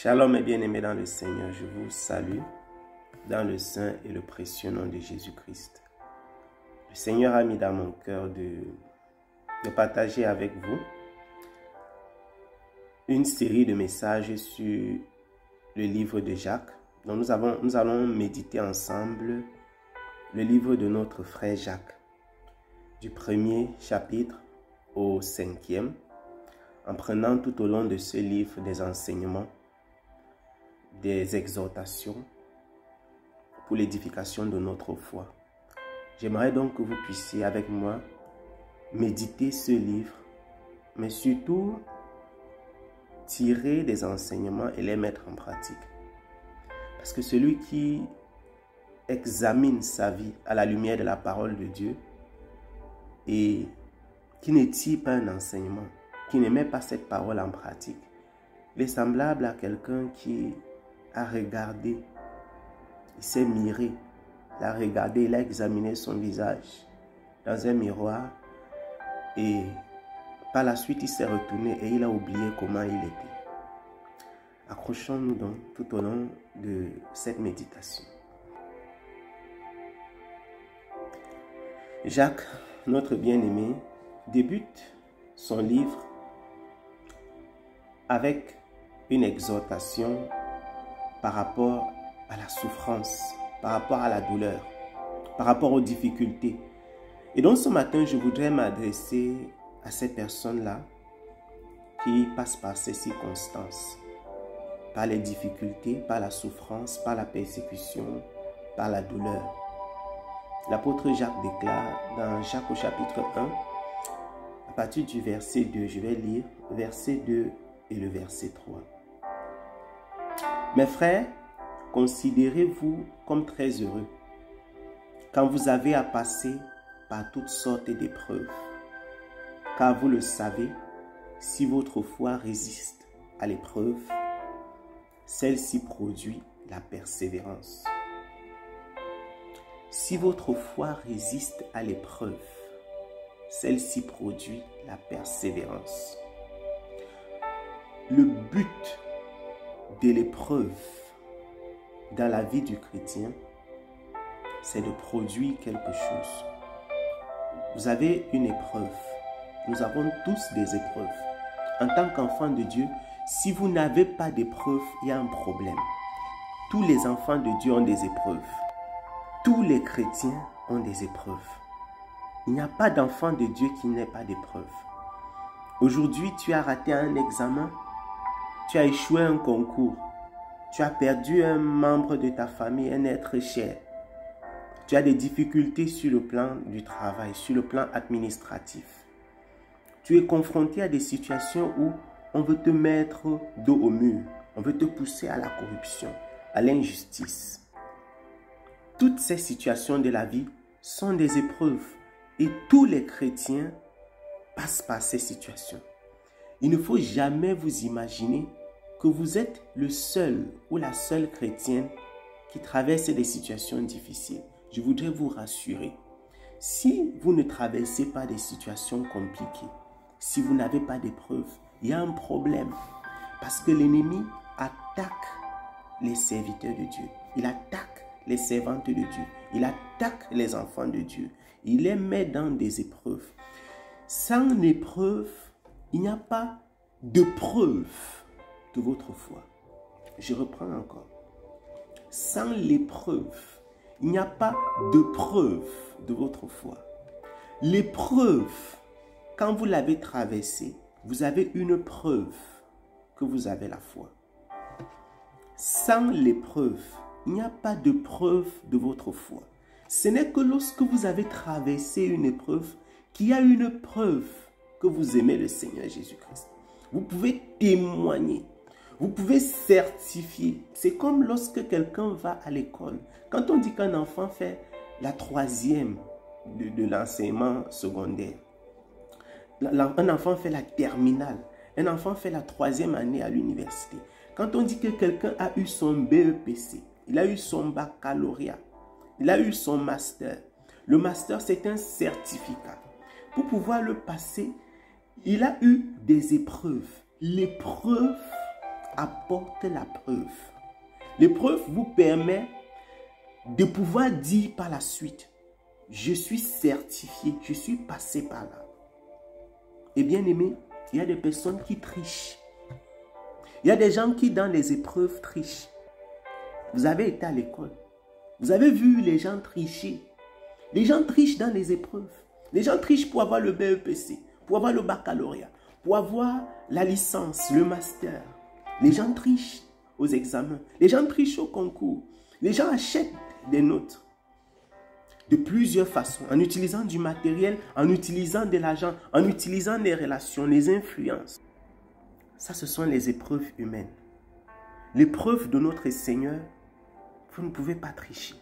Shalom et bien-aimés dans le Seigneur, je vous salue dans le saint et le précieux nom de Jésus-Christ. Le Seigneur a mis dans mon cœur de partager avec vous une série de messages sur le livre de Jacques. Donc nous allons méditer ensemble le livre de notre frère Jacques, du premier chapitre au 5e, en prenant tout au long de ce livre des enseignements, des exhortations pour l'édification de notre foi. J'aimerais donc que vous puissiez avec moi méditer ce livre, mais surtout tirer des enseignements et les mettre en pratique. Parce que celui qui examine sa vie à la lumière de la parole de Dieu et qui ne tire pas un enseignement, qui ne met pas cette parole en pratique, il est semblable à quelqu'un qui a regardé, il s'est miré, il a regardé, il a examiné son visage dans un miroir et par la suite il s'est retourné et il a oublié comment il était. Accrochons-nous donc tout au long de cette méditation. Jacques, notre bien-aimé, débute son livre avec une exhortation par rapport à la souffrance, par rapport à la douleur, par rapport aux difficultés. Et donc ce matin, je voudrais m'adresser à ces personnes-là qui passent par ces circonstances, par les difficultés, par la souffrance, par la persécution, par la douleur. L'apôtre Jacques déclare dans Jacques au chapitre 1, à partir du verset 2, je vais lire verset 2 et le verset 3. Mes frères, considérez-vous comme très heureux quand vous avez à passer par toutes sortes d'épreuves, car vous le savez, si votre foi résiste à l'épreuve, celle-ci produit la persévérance. Si votre foi résiste à l'épreuve, celle-ci produit la persévérance. Le but de l'épreuve dans la vie du chrétien, c'est de produire quelque chose. Vous avez une épreuve. Nous avons tous des épreuves. En tant qu'enfant de Dieu, si vous n'avez pas d'épreuve, il y a un problème. Tous les enfants de Dieu ont des épreuves. Tous les chrétiens ont des épreuves. Il n'y a pas d'enfant de Dieu qui n'ait pas d'épreuve. Aujourd'hui, tu as raté un examen. Tu as échoué un concours. Tu as perdu un membre de ta famille, un être cher. Tu as des difficultés sur le plan du travail, sur le plan administratif. Tu es confronté à des situations où on veut te mettre dos au mur. On veut te pousser à la corruption, à l'injustice. Toutes ces situations de la vie sont des épreuves et tous les chrétiens passent par ces situations. Il ne faut jamais vous imaginer que vous êtes le seul ou la seule chrétienne qui traverse des situations difficiles. Je voudrais vous rassurer. Si vous ne traversez pas des situations compliquées, si vous n'avez pas d'épreuves, il y a un problème. Parce que l'ennemi attaque les serviteurs de Dieu. Il attaque les servantes de Dieu. Il attaque les enfants de Dieu. Il les met dans des épreuves. Sans épreuve, il n'y a pas de preuve de votre foi. Je reprends encore. Sans l'épreuve, il n'y a pas de preuve de votre foi. L'épreuve, quand vous l'avez traversée, vous avez une preuve que vous avez la foi. Sans l'épreuve, il n'y a pas de preuve de votre foi. Ce n'est que lorsque vous avez traversé une épreuve qu'il y a une preuve que vous aimez le Seigneur Jésus-Christ. Vous pouvez témoigner. Vous pouvez certifier. C'est comme lorsque quelqu'un va à l'école. Quand on dit qu'un enfant fait la 3e de l'enseignement secondaire, un enfant fait la terminale, un enfant fait la 3e année à l'université. Quand on dit que quelqu'un a eu son BEPC, il a eu son baccalauréat, il a eu son master. Le master, c'est un certificat. Pour pouvoir le passer, il a eu des épreuves. L'épreuve apporte la preuve. L'épreuve vous permet de pouvoir dire par la suite, je suis certifié, je suis passé par là. Et bien aimé, il y a des personnes qui trichent. Il y a des gens qui dans les épreuves trichent. Vous avez été à l'école. Vous avez vu les gens tricher. Les gens trichent dans les épreuves. Les gens trichent pour avoir le BEPC, pour avoir le baccalauréat, pour avoir la licence, le master. Les gens trichent aux examens. Les gens trichent au concours. Les gens achètent des notes de plusieurs façons, en utilisant du matériel, en utilisant de l'argent, en utilisant des relations, les influences. Ça, ce sont les épreuves humaines. L'épreuve de notre Seigneur, vous ne pouvez pas tricher.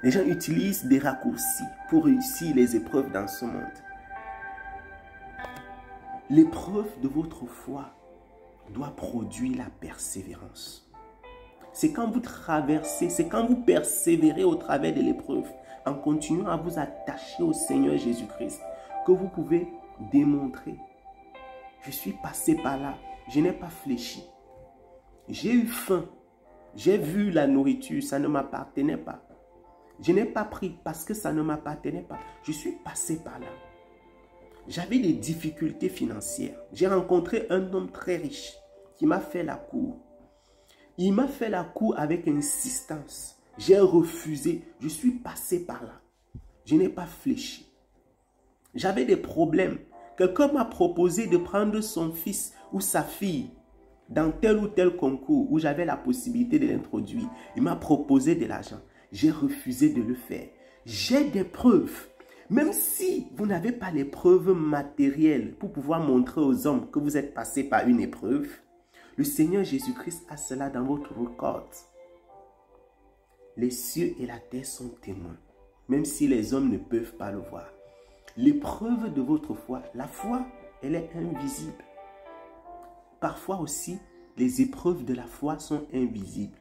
Les gens utilisent des raccourcis pour réussir les épreuves dans ce monde. L'épreuve de votre foi doit produire la persévérance. C'est quand vous traversez, c'est quand vous persévérez au travers de l'épreuve, en continuant à vous attacher au Seigneur Jésus-Christ, que vous pouvez démontrer. Je suis passé par là, je n'ai pas fléchi. J'ai eu faim, j'ai vu la nourriture, ça ne m'appartenait pas. Je n'ai pas pris parce que ça ne m'appartenait pas. Je suis passé par là. J'avais des difficultés financières. J'ai rencontré un homme très riche qui m'a fait la cour. Il m'a fait la cour avec insistance. J'ai refusé. Je suis passé par là. Je n'ai pas fléchi. J'avais des problèmes. Quelqu'un m'a proposé de prendre son fils ou sa fille dans tel ou tel concours où j'avais la possibilité de l'introduire. Il m'a proposé de l'argent. J'ai refusé de le faire. J'ai des preuves. Même si vous n'avez pas les preuves matérielles pour pouvoir montrer aux hommes que vous êtes passé par une épreuve, le Seigneur Jésus-Christ a cela dans votre record. Les cieux et la terre sont témoins, même si les hommes ne peuvent pas le voir. L'épreuve de votre foi, la foi, elle est invisible. Parfois aussi, les épreuves de la foi sont invisibles.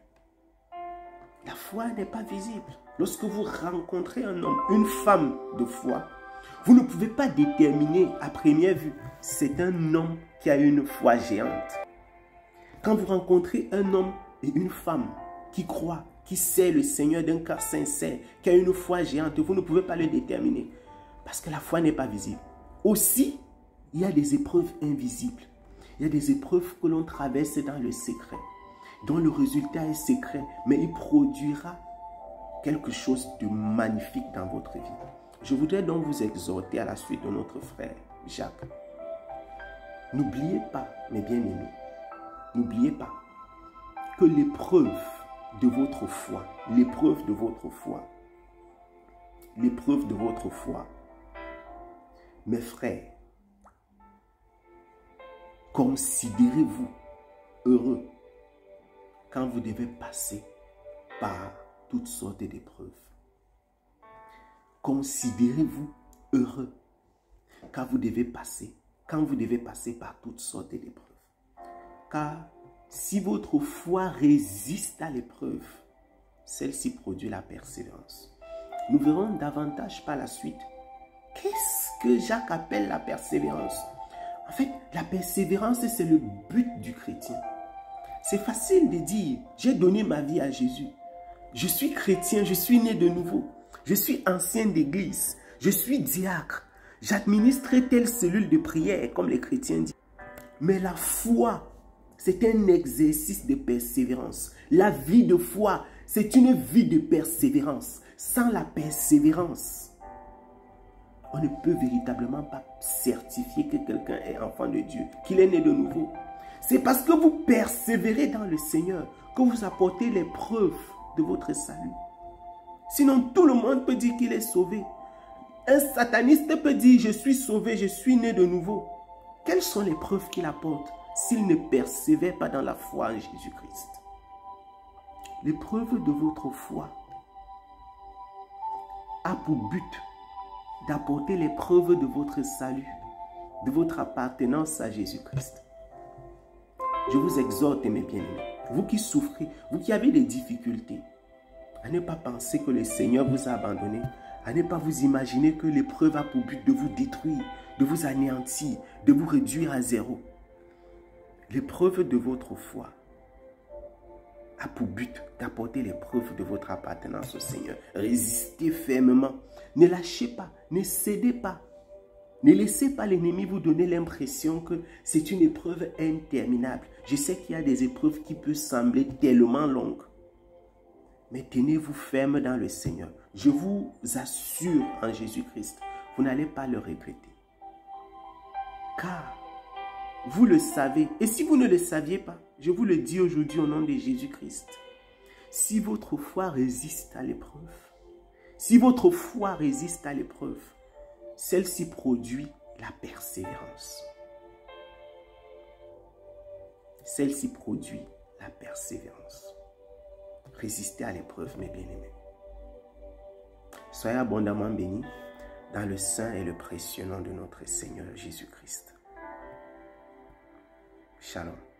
La foi n'est pas visible. Lorsque vous rencontrez un homme, une femme de foi, vous ne pouvez pas déterminer à première vue, c'est un homme qui a une foi géante. Quand vous rencontrez un homme et une femme qui croient, qui sait le Seigneur d'un cœur sincère, qui a une foi géante, vous ne pouvez pas le déterminer parce que la foi n'est pas visible. Aussi, il y a des épreuves invisibles. Il y a des épreuves que l'on traverse dans le secret, dont le résultat est secret, mais il produira quelque chose de magnifique dans votre vie. Je voudrais donc vous exhorter à la suite de notre frère Jacques. N'oubliez pas, mes bien-aimés, n'oubliez pas que l'épreuve de votre foi, l'épreuve de votre foi, l'épreuve de votre foi, mes frères, considérez-vous heureux quand vous devez passer par toutes sortes d'épreuves. Considérez-vous heureux quand vous devez passer par toutes sortes d'épreuves. Car si votre foi résiste à l'épreuve, celle-ci produit la persévérance. Nous verrons davantage par la suite. Qu'est-ce que Jacques appelle la persévérance? En fait, la persévérance, c'est le but du chrétien. C'est facile de dire, j'ai donné ma vie à Jésus. Je suis chrétien, je suis né de nouveau. Je suis ancien d'église. Je suis diacre. J'administre telle cellule de prière, comme les chrétiens disent. Mais la foi, c'est un exercice de persévérance. La vie de foi, c'est une vie de persévérance. Sans la persévérance, on ne peut véritablement pas certifier que quelqu'un est enfant de Dieu, qu'il est né de nouveau. C'est parce que vous persévérez dans le Seigneur que vous apportez les preuves de votre salut. Sinon, tout le monde peut dire qu'il est sauvé. Un sataniste peut dire, je suis sauvé, je suis né de nouveau. Quelles sont les preuves qu'il apporte s'il ne persévère pas dans la foi en Jésus-Christ? L'épreuve de votre foi a pour but d'apporter les preuves de votre salut, de votre appartenance à Jésus-Christ. Je vous exhorte, mes bien-aimés, vous qui souffrez, vous qui avez des difficultés, à ne pas penser que le Seigneur vous a abandonné, à ne pas vous imaginer que l'épreuve a pour but de vous détruire, de vous anéantir, de vous réduire à zéro. L'épreuve de votre foi a pour but d'apporter les preuves de votre appartenance au Seigneur. Résistez fermement. Ne lâchez pas. Ne cédez pas. Ne laissez pas l'ennemi vous donner l'impression que c'est une épreuve interminable. Je sais qu'il y a des épreuves qui peuvent sembler tellement longues. Mais tenez-vous ferme dans le Seigneur. Je vous assure en Jésus-Christ, vous n'allez pas le regretter. Car vous le savez. Et si vous ne le saviez pas, je vous le dis aujourd'hui au nom de Jésus-Christ. Si votre foi résiste à l'épreuve, si votre foi résiste à l'épreuve, celle-ci produit la persévérance. Celle-ci produit la persévérance. Résistez à l'épreuve, mes bien-aimés. Soyez abondamment bénis dans le saint et le précieux nom de notre Seigneur Jésus-Christ. Shalom.